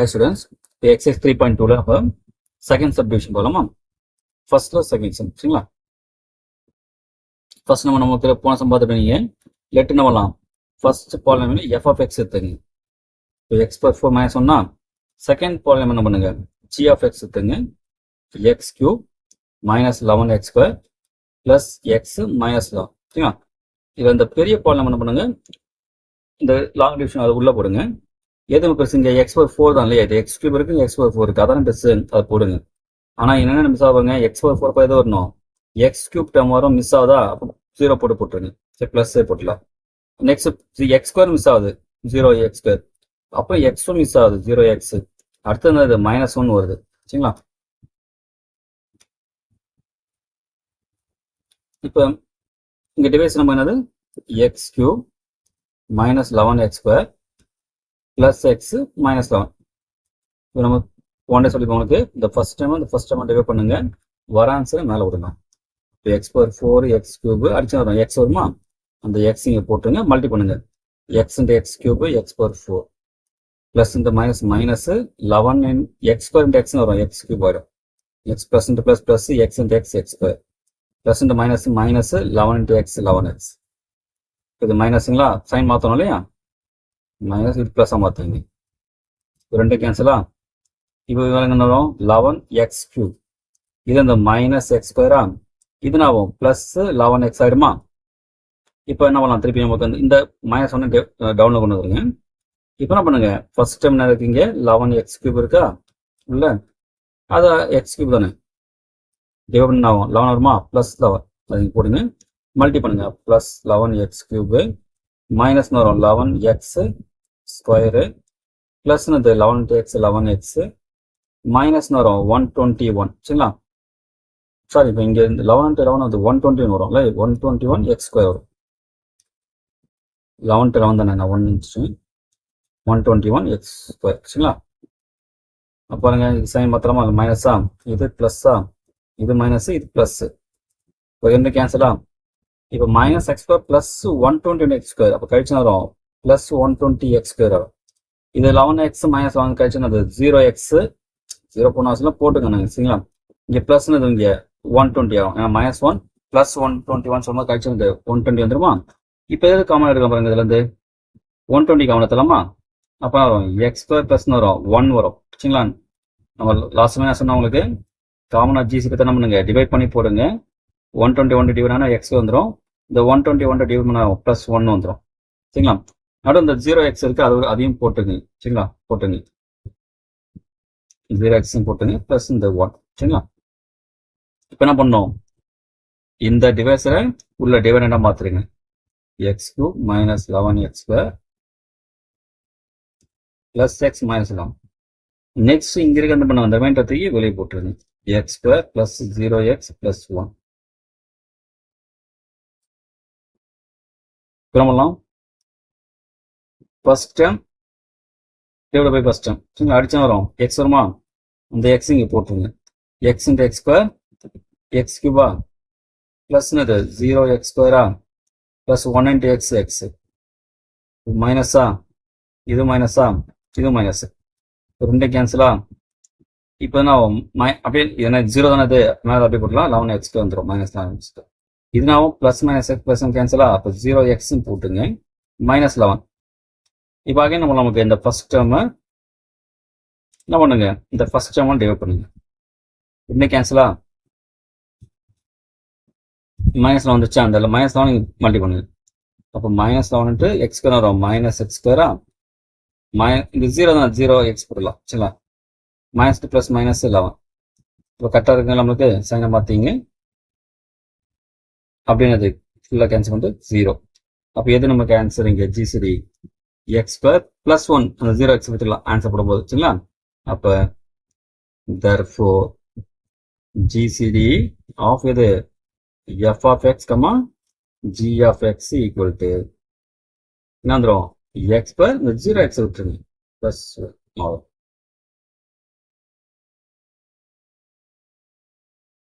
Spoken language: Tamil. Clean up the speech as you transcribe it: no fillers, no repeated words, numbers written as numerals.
Hi students, exercise 3.2 அப்ப செகண்ட் சப்டிவிஷன் போலாமா? ஃபர்ஸ்ட்ல செகண்ட் சம் சரிங்களா? ஃபர்ஸ்ட் நமக்கு போன சம் பார்த்துட்டீங்க. லெட் என்ன பண்ணலாம்? First polynomial f of x எடுத்துங்க. இப்போ x பவர் 4 மைனஸ் ஒன்னா செகண்ட் பாலினாமியல் என்ன பண்ணுங்க? g of x எடுத்துங்க. x cube minus 11x square plus x minus 11 சரிங்களா? இதில் இந்த பெரிய பாலினாமியல் என்ன பண்ணுங்க? இந்த லாங் டிவிஷன் அது உள்ள போடுங்க. எதுவும் பெருசு இங்கே எக்ஸ் பவர் 4 தான் இல்லையா? இது எக்ஸ் கியூப் இருக்கு, எக்ஸ் பவர் 4 இருக்கு, அதான் பெருசு, அதை போடுங்க. ஆனால் என்னென்ன மிஸ் ஆகுங்க? எக்ஸ் பவர் 4 எது வரணும்? எக்ஸ் கியூப் டைம் வரும், மிஸ் ஆகுதா? அப்போ 0 போட்டுருங்க. சரி, ப்ளஸ் போட்டுலாம். நெக்ஸ்ட் எக்ஸ் ஸ்கொயர் மிஸ் ஆகுது, 0x ஸ்கொயர். அப்போ எக்ஸும் மிஸ் ஆகுது, 0x. அடுத்தது என்னது? -1 வருது சரிங்களா? இப்போ இங்கே டிவைஸ் நம்ம என்னது? X cube minus 11x square plus x minus 11. இப்போ நம்ம ஒன் டே சொல்லிப்போம் உங்களுக்கு. இந்த ஃபர்ஸ்ட் டைம் டிவைட் பண்ணுங்க, வர ஆன்சரை மேலே விடுங்க. இப்போ எக்ஸ் பவர் 4 எக்ஸ் கியூப் அடிச்சு வரும், எக்ஸ் வருமா? அந்த எக்ஸ் இங்கே போட்டுருங்க, மல்டி பண்ணுங்க. X into X cube X power 4 plus இந்த மைனஸ் 11 எக்ஸ் ஸ்கொயர் இன்ட்டு எக்ஸ்னு வரும், எக்ஸ் கியூப் ஆயிடும். X plus into plus X into x square plus into minus 11 into X 11x. இது மைனஸுங்களா? சைன் மாற்றணும் இல்லையா? மைனஸ் இது ப்ளஸ்ஸாக மாற்றுங்க. ரெண்டு கேன்சலா? இப்போ என்ன வரும்? 11x cube. இது இந்த மைனஸ் எக்ஸ் ஸ்கொயரா? இது என்ன ஆகும்? Plus 11x ஆகிடுமா? இப்போ என்ன பண்ணலாம்? திருப்பி நமக்கு இந்த -1 டவுனில் கொண்டு வந்துருங்க. இப்போ என்ன பண்ணுங்க? ஃபர்ஸ்ட் டைம் என்ன இருக்கீங்க? 11x கியூப் இருக்கா இல்லை? அது எக்ஸ் கியூப் தானே, டிவைட் என்ன ஆகும்? 11 வருமா? ப்ளஸ் 11 அது போடுங்க, மல்டி பண்ணுங்க. ப்ளஸ் 11x கியூப் மைனஸ் வரும் 11x square plus 11x minus வரும் 121 சரிங்களா? சாரி, இப்போ இங்கே 11 வந்து 121 வரும் இல்லை? 121x ஸ்கொயர் வரும். 11 தானே, 121x ஸ்கொயர் சரிங்களா? அப்போ பாருங்க, இது சைன் மாத்திரமா மைனஸா? இது பிளஸ்ஸா? இது மைனஸ், இது பிளஸ். இப்போ ரெண்டு கேன்சலா? இப்போ minus X square plus 121x square, அப்போ கழிச்சு வரும் பிளஸ் 120x ஸ்கொயர் வரும். இது 11x மைனஸ் 11 கழிச்சுன்னா அது 0x 0 போனாலும் போட்டுங்க நாங்கள் சரிங்களா? இங்கே ப்ளஸ்னு இங்கே 120 ஆகும், ஏன்னா -1 ப்ளஸ் 121 சொல்லும்போது கழிச்சு 120 வந்துருமா? இப்போ எது காமன் எடுக்க பாருங்க, இதுலேருந்து 120 காமன் எடுத்தலாமா? அப்போ வரும் எக்ஸ் ஸ்கொயர் ப்ளஸ்னு வரும் 1 வரும் சரிங்களா? நம்ம லாஸ்ட் என்ன சொன்னால் உங்களுக்கு காமனாக ஜிசி பற்றி என்ன பண்ணுங்க? டிவைட் பண்ணி போடுங்க. 121 டிவைட் ஆனால் எக்ஸ் வந்துடும். இந்த 121 டிவைட் பண்ணால் ப்ளஸ் 1 வந்துடும் சரிங்களா? நடுவு இந்த 0x இருக்கு, அதையும் போட்டுங்க சரிங்களா? போட்டுங்க 0x போட்டுங்க பிளஸ் இந்த 1 சரிங்களா? இப்போ என்ன பண்ணோம்? இந்த டிவைஸரை உள்ள டிவைடண்டா மாத்துறீங்க. X cube minus 11x square plus x minus 11. Next இங்க இருக்க என்ன பண்ண? அந்த ரிமைண்டர் வெளியே போட்டுருங்க. X square plus 0x plus 1. கிளம்பலாம். First time divide by first time சரிங்களா? அடிச்சா வரும் எக்ஸ் வருமா? அந்த எக்ஸ் இங்கே போட்டுருங்க. X into x square x கியூபா ப்ளஸ் என்னது 0x ஸ்கொயரா ப்ளஸ் 1 இன்ட்டு எக்ஸ் மைனஸா? இது மைனஸா? இது மைனஸ். ரெண்டு கேன்சலா? இப்போ என்ன ஆகும்? அப்படியே என்ன 0 தானே, இது மேலே அப்படியே போட்டலாம். 11x வந்துடும், மைனஸ் 11x. இது நான் ப்ளஸ் மைனஸ் எக்ஸ் ப்ளஸ் கேன்சலா? அப்போ 0x போட்டுங்க மைனஸ் 11. இப்போ அகைன் நமக்கு இந்த ஃபர்ஸ்ட் டேர்மை என்ன பண்ணுங்க? இந்த ஃபர்ஸ்ட் டேர்மை டிவைட் பண்ணுங்க. என்ன கேன்சலா? மைனஸ்ல வந்துச்சு, அந்த மைனஸ் 11 மல்டி பண்ணுங்க. அப்போ மைனஸ் 11 எக்ஸ் ஸ்கொயர் வரும், மைனஸ் எக்ஸ் ஸ்கொயரா? இந்த 0 தான், 0x போடலாம் சரிங்களா? -2 ப்ளஸ் மைனஸ் 11. இப்போ கரெக்டாக இருக்குங்க நம்மளுக்கு? சைனை பார்த்தீங்க அப்படின்னு அது ஃபுல்லாக கேன்சல் பண்ணிட்டு 0. அப்போ எது நமக்கு ஆன்சர்? இங்கே ஜிசிடி எக்ஸ் ஸ்கொயர் பிளஸ் 1 அந்த 0x விட்டுலாம் ஆன்சர் போடும்போது சரிங்களா? அப்போ therefore ஜிசிடி ஆஃப் எது? f of x, g of x equal to என்ன வந்துடும்? x ஸ்கொயர் இந்த 0x விட்டுருங்க பிளஸ்